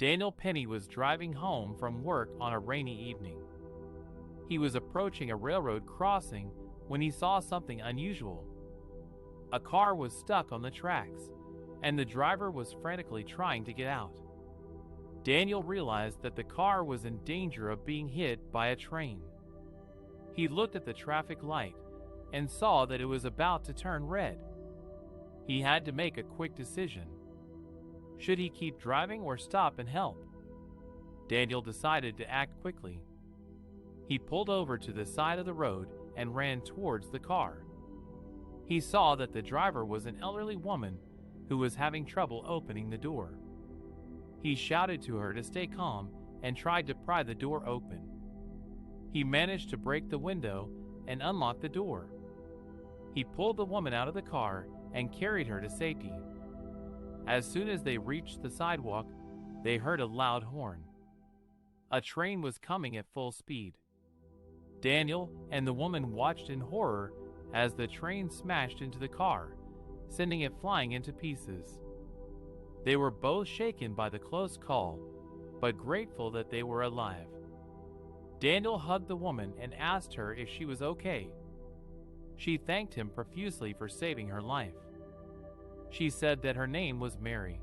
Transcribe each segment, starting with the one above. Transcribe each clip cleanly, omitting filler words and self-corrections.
Daniel Penny was driving home from work on a rainy evening. He was approaching a railroad crossing when he saw something unusual. A car was stuck on the tracks, and the driver was frantically trying to get out. Daniel realized that the car was in danger of being hit by a train. He looked at the traffic light and saw that it was about to turn red. He had to make a quick decision. Should he keep driving or stop and help? Daniel decided to act quickly. He pulled over to the side of the road and ran towards the car. He saw that the driver was an elderly woman who was having trouble opening the door. He shouted to her to stay calm and tried to pry the door open. He managed to break the window and unlock the door. He pulled the woman out of the car and carried her to safety. As soon as they reached the sidewalk, they heard a loud horn. A train was coming at full speed. Daniel and the woman watched in horror as the train smashed into the car, sending it flying into pieces. They were both shaken by the close call, but grateful that they were alive. Daniel hugged the woman and asked her if she was okay. She thanked him profusely for saving her life. She said that her name was Mary,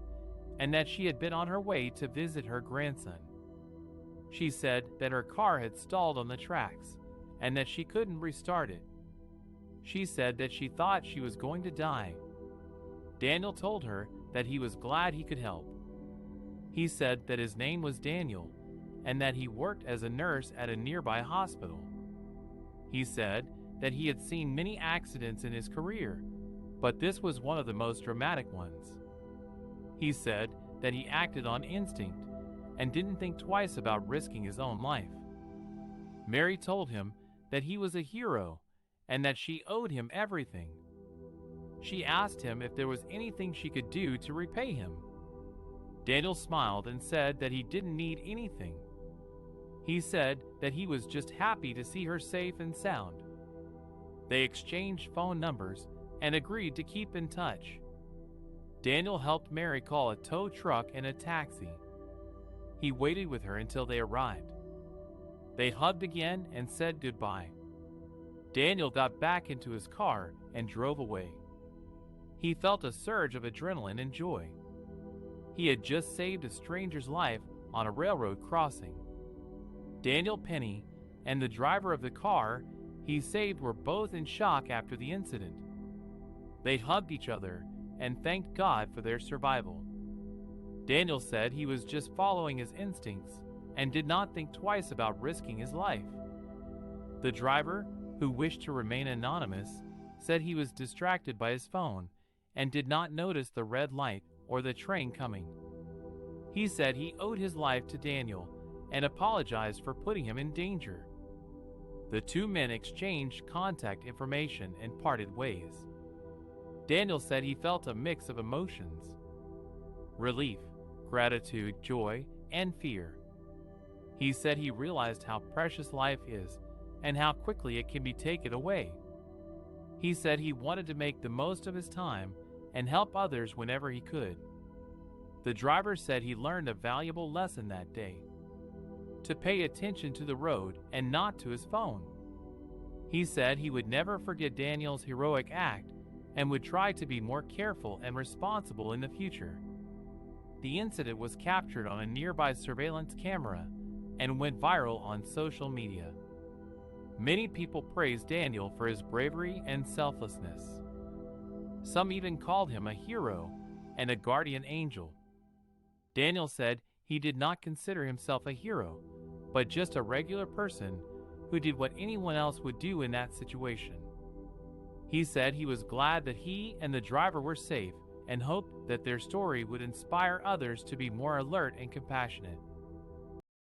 and that she had been on her way to visit her grandson. She said that her car had stalled on the tracks, and that she couldn't restart it. She said that she thought she was going to die. Daniel told her that he was glad he could help. He said that his name was Daniel, and that he worked as a nurse at a nearby hospital. He said that he had seen many accidents in his career, but this was one of the most dramatic ones. He said that he acted on instinct and didn't think twice about risking his own life. Mary told him that he was a hero and that she owed him everything. She asked him if there was anything she could do to repay him. Daniel smiled and said that he didn't need anything. He said that he was just happy to see her safe and sound. They exchanged phone numbers and agreed to keep in touch. Daniel helped Mary call a tow truck and a taxi. He waited with her until they arrived. They hugged again and said goodbye. Daniel got back into his car and drove away. He felt a surge of adrenaline and joy. He had just saved a stranger's life on a railroad crossing. Daniel Penny and the driver of the car he saved were both in shock after the incident. They hugged each other and thanked God for their survival. Daniel said he was just following his instincts and did not think twice about risking his life. The driver, who wished to remain anonymous, said he was distracted by his phone and did not notice the red light or the train coming. He said he owed his life to Daniel and apologized for putting him in danger. The two men exchanged contact information and parted ways. Daniel said he felt a mix of emotions: relief, gratitude, joy, and fear. He said he realized how precious life is and how quickly it can be taken away. He said he wanted to make the most of his time and help others whenever he could. The driver said he learned a valuable lesson that day: to pay attention to the road and not to his phone. He said he would never forget Daniel's heroic act and would try to be more careful and responsible in the future. The incident was captured on a nearby surveillance camera and went viral on social media. Many people praised Daniel for his bravery and selflessness. Some even called him a hero and a guardian angel. Daniel said he did not consider himself a hero, but just a regular person who did what anyone else would do in that situation. He said he was glad that he and the driver were safe and hoped that their story would inspire others to be more alert and compassionate.